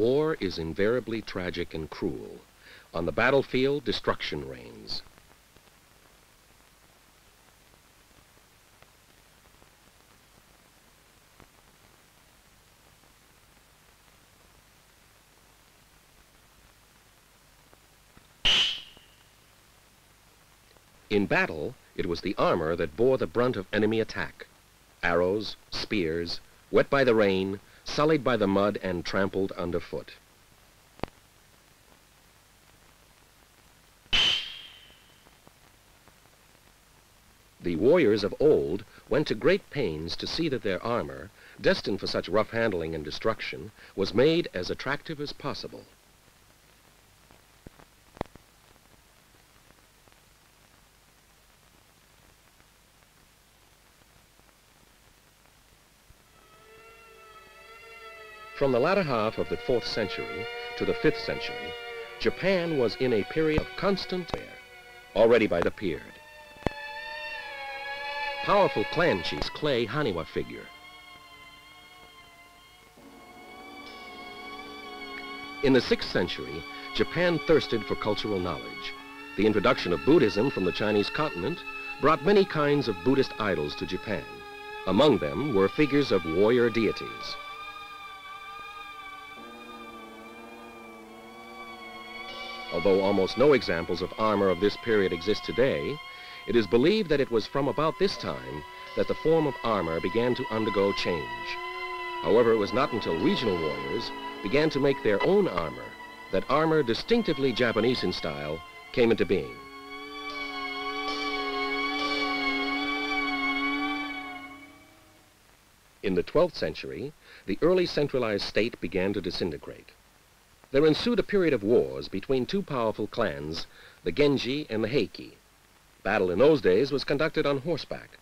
War is invariably tragic and cruel. On the battlefield, destruction reigns. In battle, it was the armor that bore the brunt of enemy attack. Arrows, spears, wet by the rain, sullied by the mud, and trampled underfoot. The warriors of old went to great pains to see that their armor, destined for such rough handling and destruction, was made as attractive as possible. From the latter half of the 4th century to the 5th century, Japan was in a period of constant warfare, already by the period. Powerful clan chief's clay Haniwa figure. In the 6th century, Japan thirsted for cultural knowledge. The introduction of Buddhism from the Chinese continent brought many kinds of Buddhist idols to Japan. Among them were figures of warrior deities. Although almost no examples of armor of this period exist today, it is believed that it was from about this time that the form of armor began to undergo change. However, it was not until regional warriors began to make their own armor that armor distinctively Japanese in style came into being. In the 12th century, the early centralized state began to disintegrate. There ensued a period of wars between two powerful clans, the Genji and the Heiki. Battle in those days was conducted on horseback.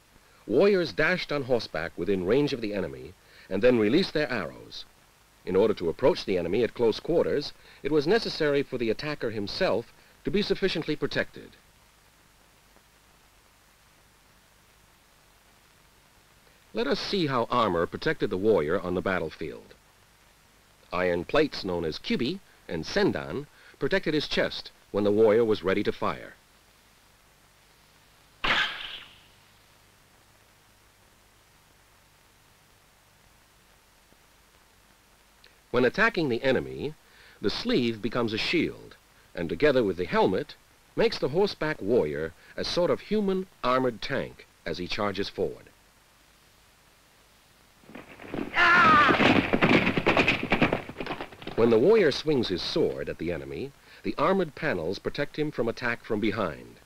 Warriors dashed on horseback within range of the enemy and then released their arrows. In order to approach the enemy at close quarters, it was necessary for the attacker himself to be sufficiently protected. Let us see how armor protected the warrior on the battlefield. Iron plates known as kubi and sendan protected his chest when the warrior was ready to fire. When attacking the enemy, the sleeve becomes a shield, and together with the helmet, makes the horseback warrior a sort of human armored tank as he charges forward. When the warrior swings his sword at the enemy, the armored panels protect him from attack from behind.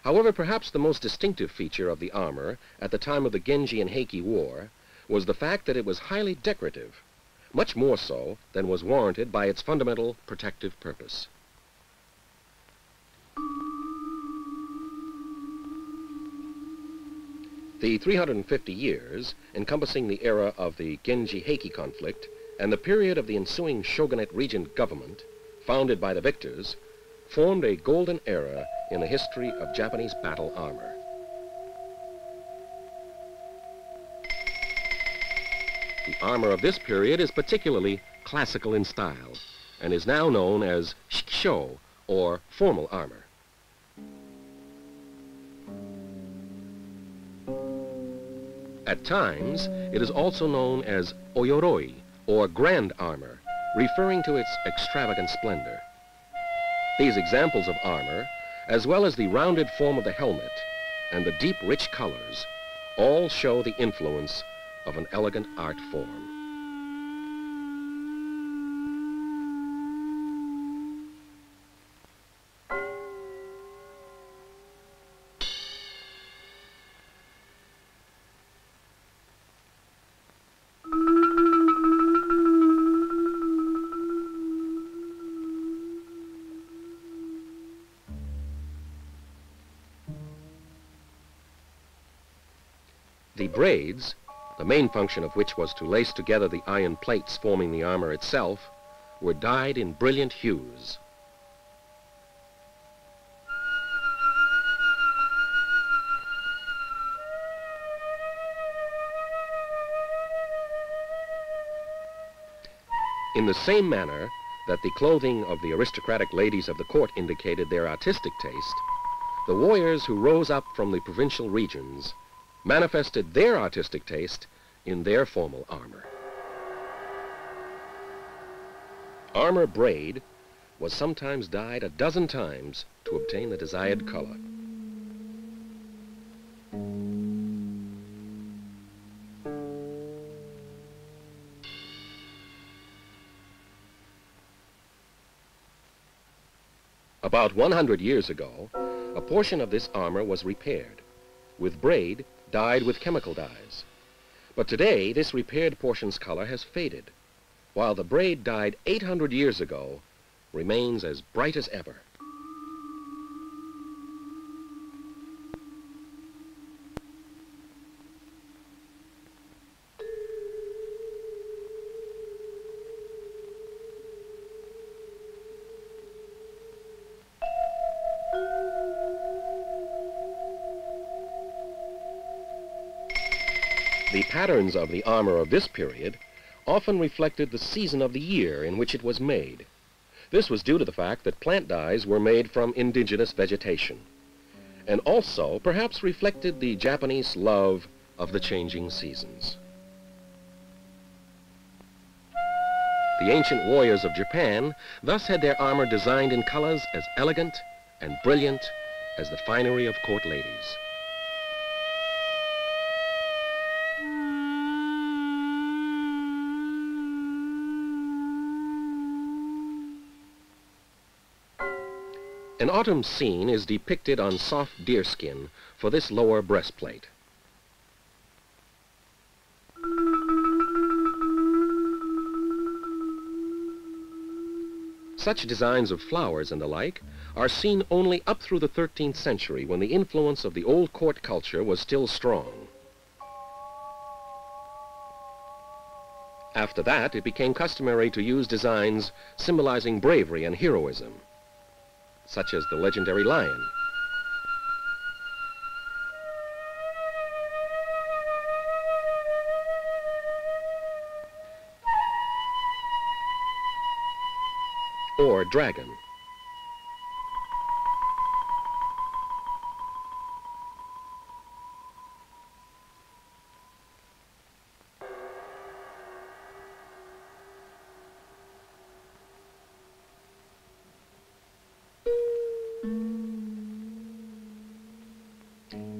However, perhaps the most distinctive feature of the armor at the time of the Genji and Heiki War was the fact that it was highly decorative, much more so than was warranted by its fundamental protective purpose. The 350 years encompassing the era of the Genji-Heiki conflict and the period of the ensuing shogunate regent government, founded by the victors, formed a golden era in the history of Japanese battle armor. The armor of this period is particularly classical in style and is now known as shikisho, or formal armor. At times, it is also known as oyoroi, or grand armor, referring to its extravagant splendor. These examples of armor, as well as the rounded form of the helmet and the deep, rich colors, all show the influence of an elegant art form. The braids, the main function of which was to lace together the iron plates forming the armor itself, were dyed in brilliant hues. In the same manner that the clothing of the aristocratic ladies of the court indicated their artistic taste, the warriors who rose up from the provincial regions manifested their artistic taste in their formal armor. Armor braid was sometimes dyed a dozen times to obtain the desired color. About 100 years ago, a portion of this armor was repaired, with braid dyed with chemical dyes. But today, this repaired portion's color has faded, while the braid dyed 800 years ago remains as bright as ever. The patterns of the armor of this period often reflected the season of the year in which it was made. This was due to the fact that plant dyes were made from indigenous vegetation, and also perhaps reflected the Japanese love of the changing seasons. The ancient warriors of Japan thus had their armor designed in colors as elegant and brilliant as the finery of court ladies. An autumn scene is depicted on soft deerskin for this lower breastplate. Such designs of flowers and the like are seen only up through the 13th century, when the influence of the old court culture was still strong. After that, it became customary to use designs symbolizing bravery and heroism, such as the legendary lion. Or dragon.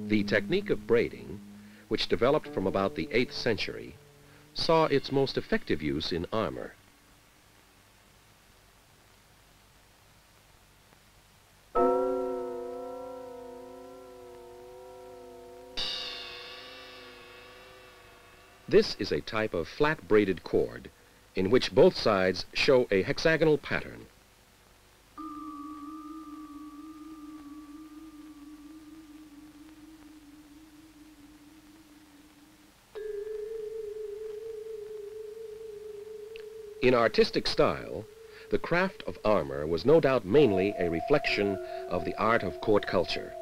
The technique of braiding, which developed from about the 8th century, saw its most effective use in armor. This is a type of flat braided cord in which both sides show a hexagonal pattern. In artistic style, the craft of armor was no doubt mainly a reflection of the art of court culture.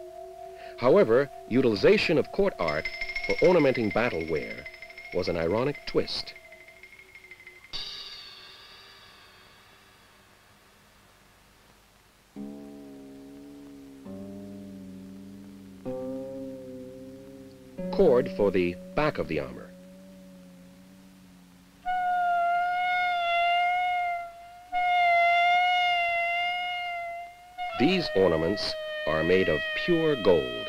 However, utilization of court art for ornamenting battle wear was an ironic twist. Cord for the back of the armor. These ornaments are made of pure gold.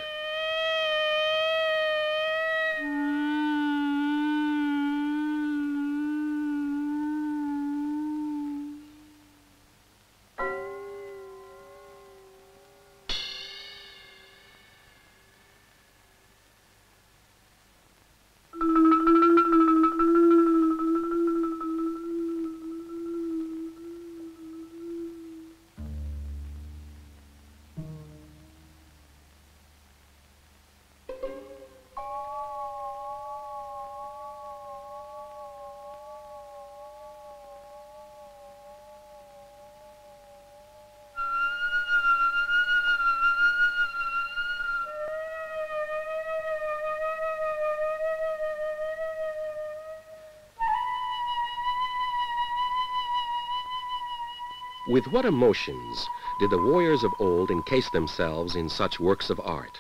With what emotions did the warriors of old encase themselves in such works of art?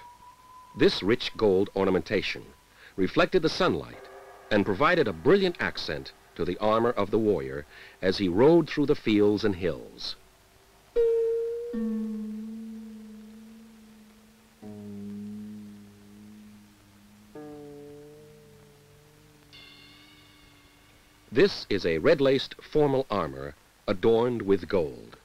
This rich gold ornamentation reflected the sunlight and provided a brilliant accent to the armor of the warrior as he rode through the fields and hills. This is a red-laced formal armor adorned with gold.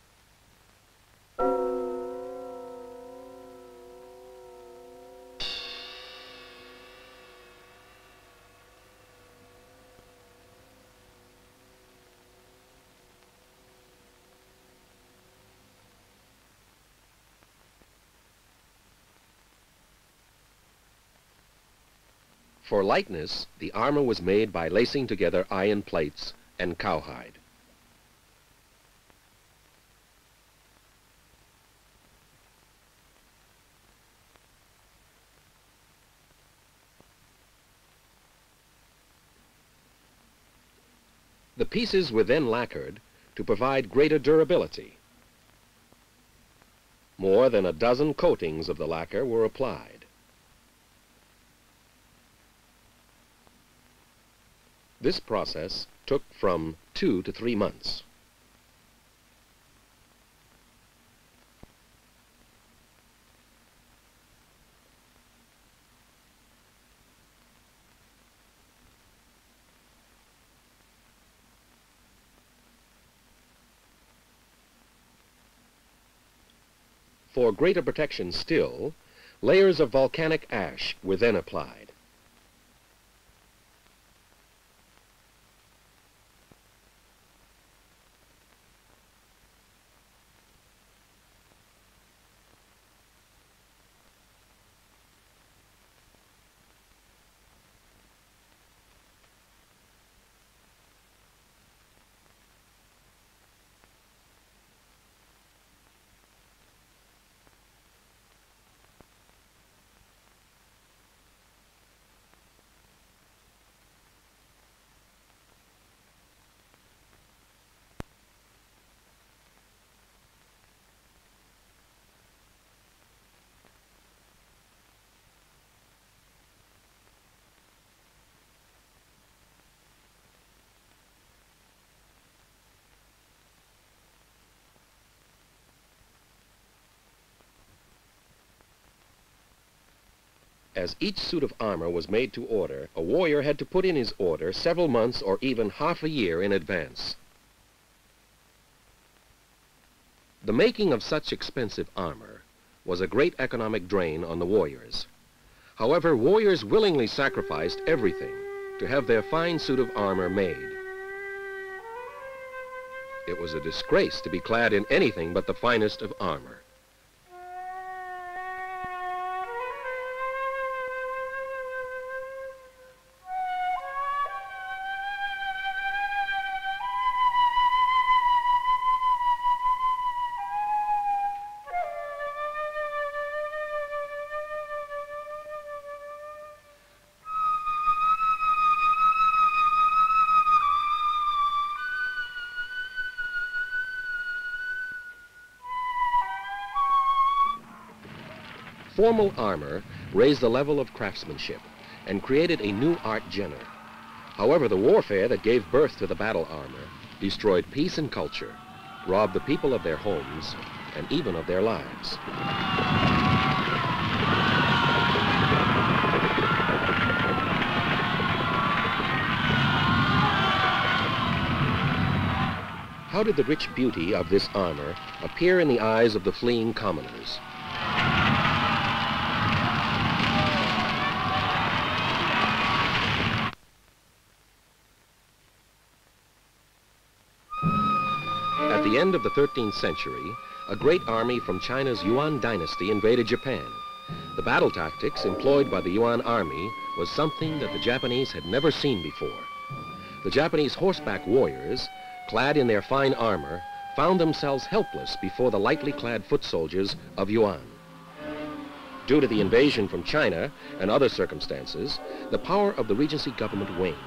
For lightness, the armor was made by lacing together iron plates and cowhide. The pieces were then lacquered to provide greater durability. More than a dozen coatings of the lacquer were applied. This process took from 2 to 3 months. For greater protection still, layers of volcanic ash were then applied. As each suit of armor was made to order, a warrior had to put in his order several months or even half a year in advance. The making of such expensive armor was a great economic drain on the warriors. However, warriors willingly sacrificed everything to have their fine suit of armor made. It was a disgrace to be clad in anything but the finest of armor. Formal armor raised the level of craftsmanship and created a new art genre. However, the warfare that gave birth to the battle armor destroyed peace and culture, robbed the people of their homes, and even of their lives. How did the rich beauty of this armor appear in the eyes of the fleeing commoners? At the end of the 13th century, a great army from China's Yuan dynasty invaded Japan. The battle tactics employed by the Yuan army was something that the Japanese had never seen before. The Japanese horseback warriors, clad in their fine armor, found themselves helpless before the lightly clad foot soldiers of Yuan. Due to the invasion from China and other circumstances, the power of the Regency government waned,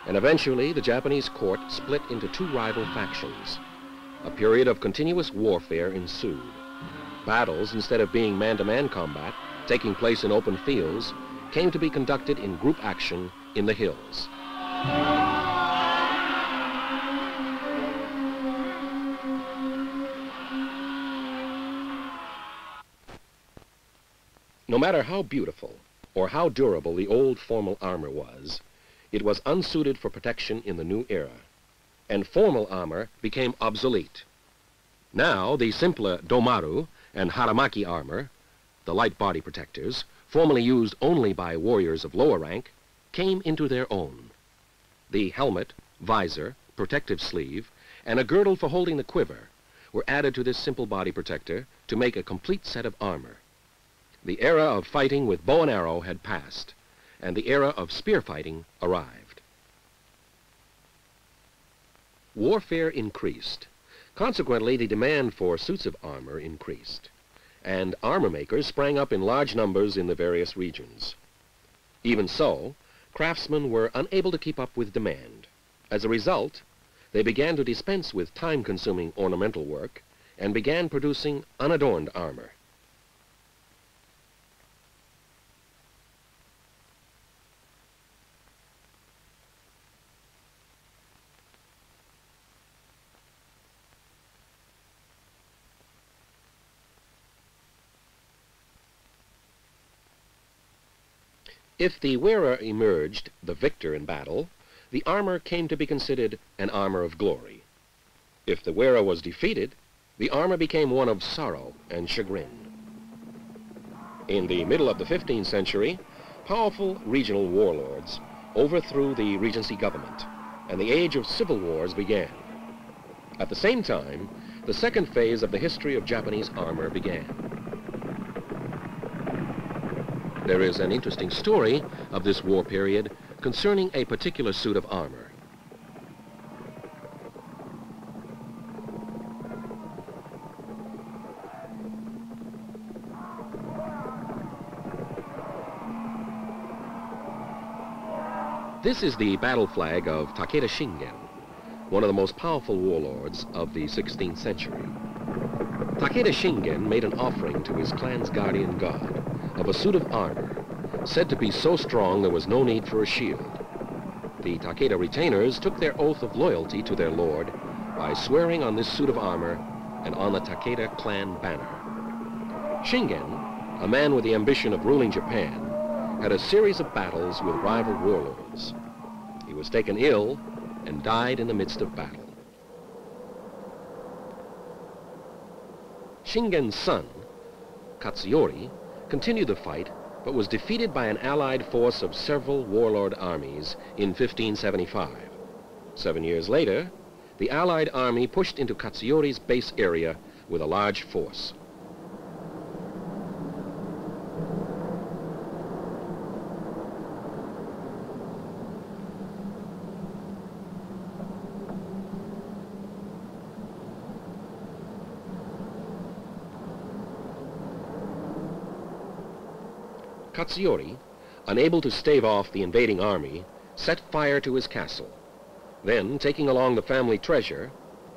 and eventually the Japanese court split into two rival factions. A period of continuous warfare ensued. Battles, instead of being man-to-man combat, taking place in open fields, came to be conducted in group action in the hills. No matter how beautiful or how durable the old formal armor was, it was unsuited for protection in the new era, and formal armor became obsolete. Now, the simpler domaru and haramaki armor, the light body protectors, formerly used only by warriors of lower rank, came into their own. The helmet, visor, protective sleeve, and a girdle for holding the quiver were added to this simple body protector to make a complete set of armor. The era of fighting with bow and arrow had passed, and the era of spear fighting arrived. Warfare increased. Consequently, the demand for suits of armor increased, and armor makers sprang up in large numbers in the various regions. Even so, craftsmen were unable to keep up with demand. As a result, they began to dispense with time-consuming ornamental work and began producing unadorned armor. If the wearer emerged the victor in battle, the armor came to be considered an armor of glory. If the wearer was defeated, the armor became one of sorrow and chagrin. In the middle of the 15th century, powerful regional warlords overthrew the Regency government, and the age of civil wars began. At the same time, the second phase of the history of Japanese armor began. There is an interesting story of this war period concerning a particular suit of armor. This is the battle flag of Takeda Shingen, one of the most powerful warlords of the 16th century. Takeda Shingen made an offering to his clan's guardian god of a suit of armor, said to be so strong there was no need for a shield. The Takeda retainers took their oath of loyalty to their lord by swearing on this suit of armor and on the Takeda clan banner. Shingen, a man with the ambition of ruling Japan, had a series of battles with rival warlords. He was taken ill and died in the midst of battle. Shingen's son, Katsuyori, continued the fight, but was defeated by an allied force of several warlord armies in 1575. 7 years later, the allied army pushed into Katsuyori's base area with a large force. Katsuyori, unable to stave off the invading army, set fire to his castle. Then, taking along the family treasure,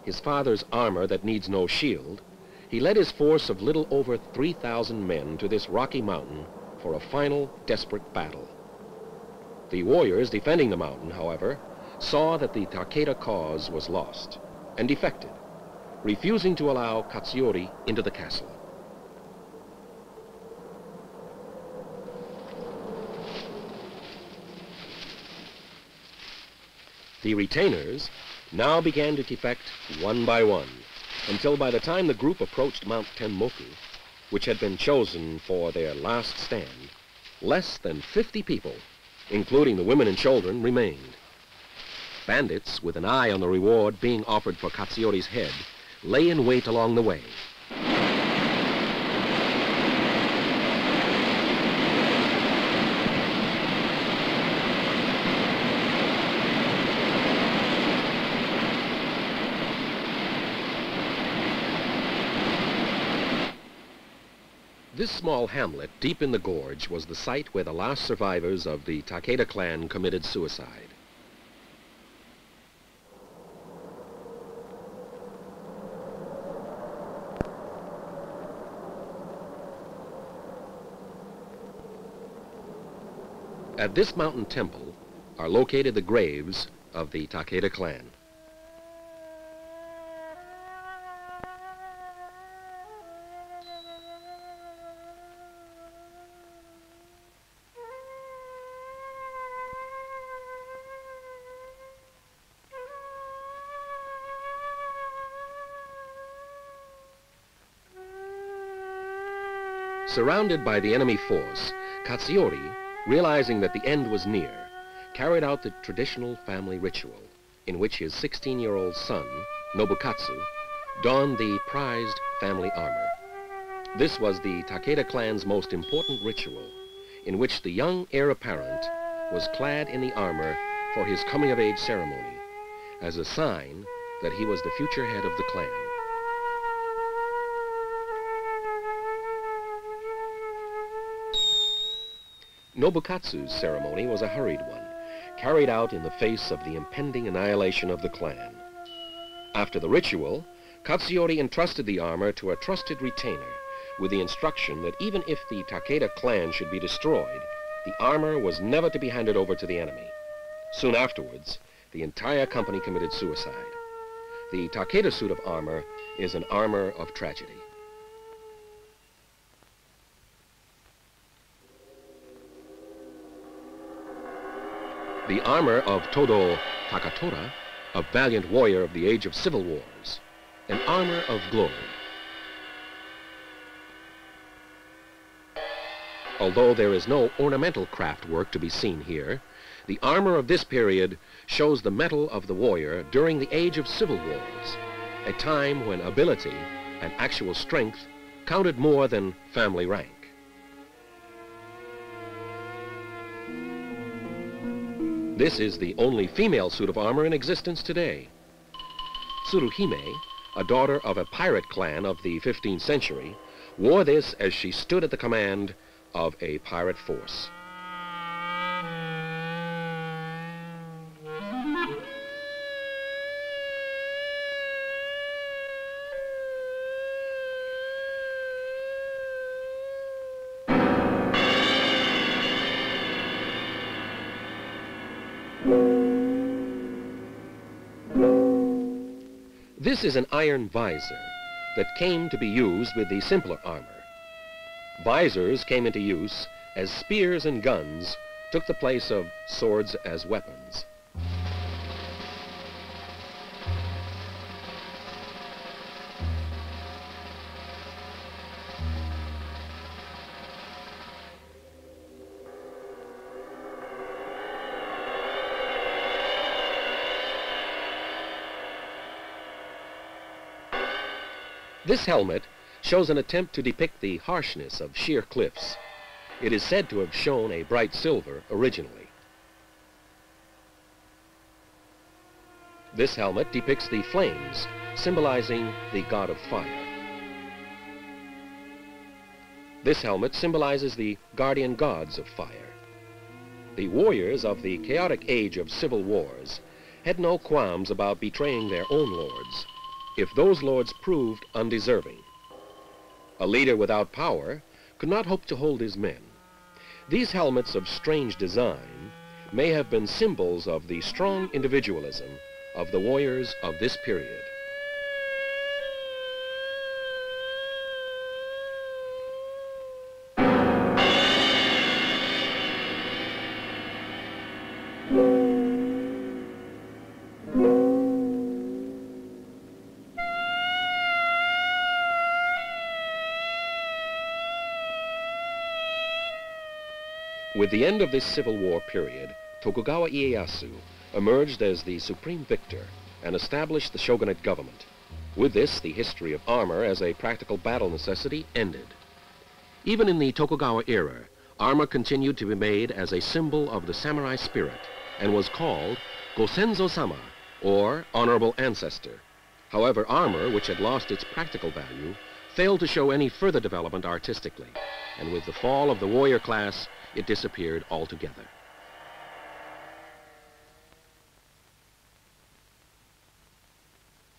his father's armor that needs no shield, he led his force of little over 3,000 men to this rocky mountain for a final, desperate battle. The warriors defending the mountain, however, saw that the Takeda cause was lost and defected, refusing to allow Katsuyori into the castle. The retainers now began to defect one by one, until by the time the group approached Mount Tenmoku, which had been chosen for their last stand, less than 50 people, including the women and children, remained. Bandits, with an eye on the reward being offered for Katsuyori's head, lay in wait along the way. This small hamlet deep in the gorge was the site where the last survivors of the Takeda clan committed suicide. At this mountain temple are located the graves of the Takeda clan. Surrounded by the enemy force, Katsuyori, realizing that the end was near, carried out the traditional family ritual in which his 16-year-old son, Nobukatsu, donned the prized family armor. This was the Takeda clan's most important ritual, in which the young heir apparent was clad in the armor for his coming-of-age ceremony, as a sign that he was the future head of the clan. Nobukatsu's ceremony was a hurried one, carried out in the face of the impending annihilation of the clan. After the ritual, Katsuyori entrusted the armor to a trusted retainer with the instruction that even if the Takeda clan should be destroyed, the armor was never to be handed over to the enemy. Soon afterwards, the entire company committed suicide. The Takeda suit of armor is an armor of tragedy. The armor of Todo Takatora, a valiant warrior of the age of civil wars, an armor of glory. Although there is no ornamental craft work to be seen here, the armor of this period shows the mettle of the warrior during the age of civil wars, a time when ability and actual strength counted more than family rank. This is the only female suit of armor in existence today. Tsuruhime, a daughter of a pirate clan of the 15th century, wore this as she stood at the command of a pirate force. This is an iron visor that came to be used with the simpler armor. Visors came into use as spears and guns took the place of swords as weapons. This helmet shows an attempt to depict the harshness of sheer cliffs. It is said to have shown a bright silver originally. This helmet depicts the flames, symbolizing the god of fire. This helmet symbolizes the guardian gods of fire. The warriors of the chaotic age of civil wars had no qualms about betraying their own lords, if those lords proved undeserving. A leader without power could not hope to hold his men. These helmets of strange design may have been symbols of the strong individualism of the warriors of this period. With the end of this Civil War period, Tokugawa Ieyasu emerged as the supreme victor and established the shogunate government. With this, the history of armor as a practical battle necessity ended. Even in the Tokugawa era, armor continued to be made as a symbol of the samurai spirit and was called Gosenzo-sama, or honorable ancestor. However, armor, which had lost its practical value, failed to show any further development artistically, and with the fall of the warrior class, it disappeared altogether.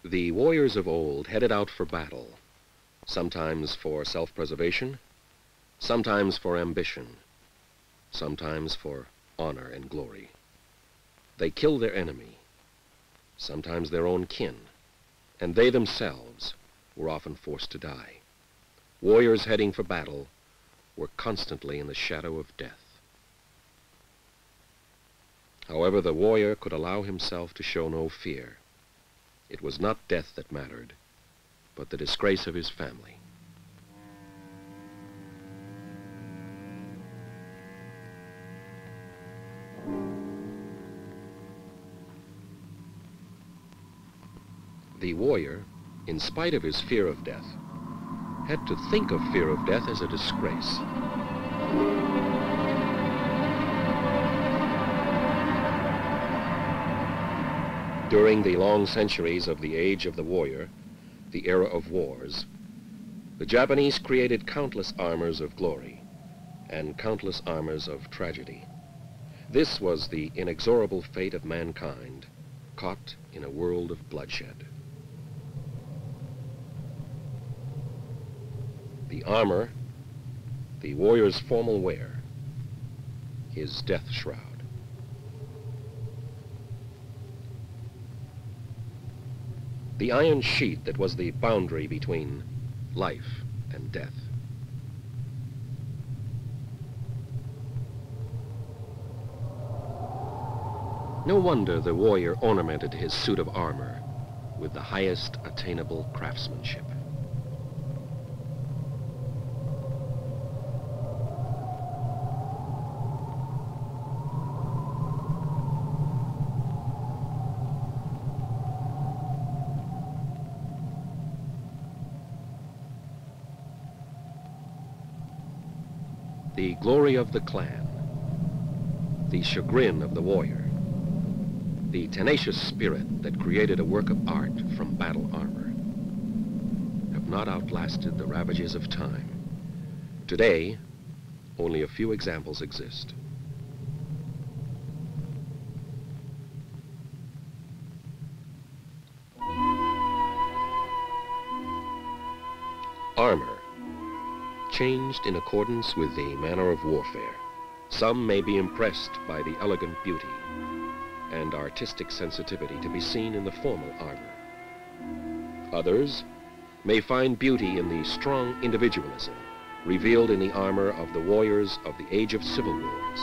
The warriors of old headed out for battle, sometimes for self-preservation, sometimes for ambition, sometimes for honor, and glory. They kill their enemy, sometimes their own kin, and they themselves were often forced to die. Warriors heading for battle were constantly in the shadow of death. However, the warrior could allow himself to show no fear. It was not death that mattered, but the disgrace of his family. The warrior, in spite of his fear of death, had to think of fear of death as a disgrace. During the long centuries of the age of the warrior, the era of wars, the Japanese created countless armors of glory and countless armors of tragedy. This was the inexorable fate of mankind, caught in a world of bloodshed. The armor, the warrior's formal wear, his death shroud. The iron sheet that was the boundary between life and death. No wonder the warrior ornamented his suit of armor with the highest attainable craftsmanship. The glory of the clan, the chagrin of the warrior, the tenacious spirit that created a work of art from battle armor, have not outlasted the ravages of time. Today, only a few examples exist. Armor, changed in accordance with the manner of warfare. Some may be impressed by the elegant beauty and artistic sensitivity to be seen in the formal armor. Others may find beauty in the strong individualism revealed in the armor of the warriors of the age of civil wars.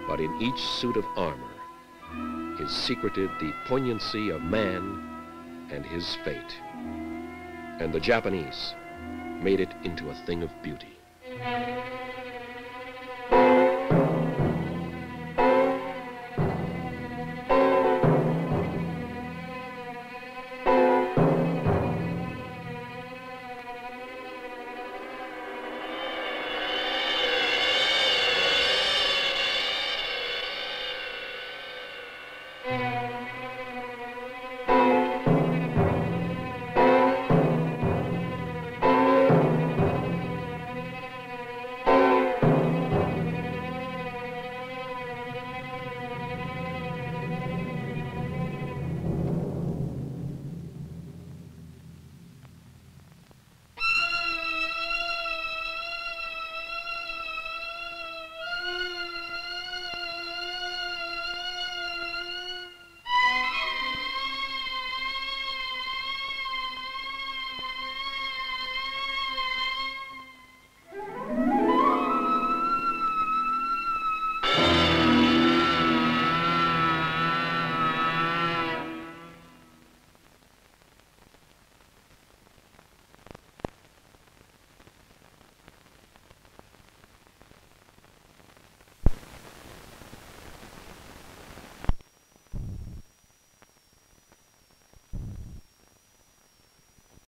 But in each suit of armor is secreted the poignancy of man and his fate. And the Japanese made it into a thing of beauty.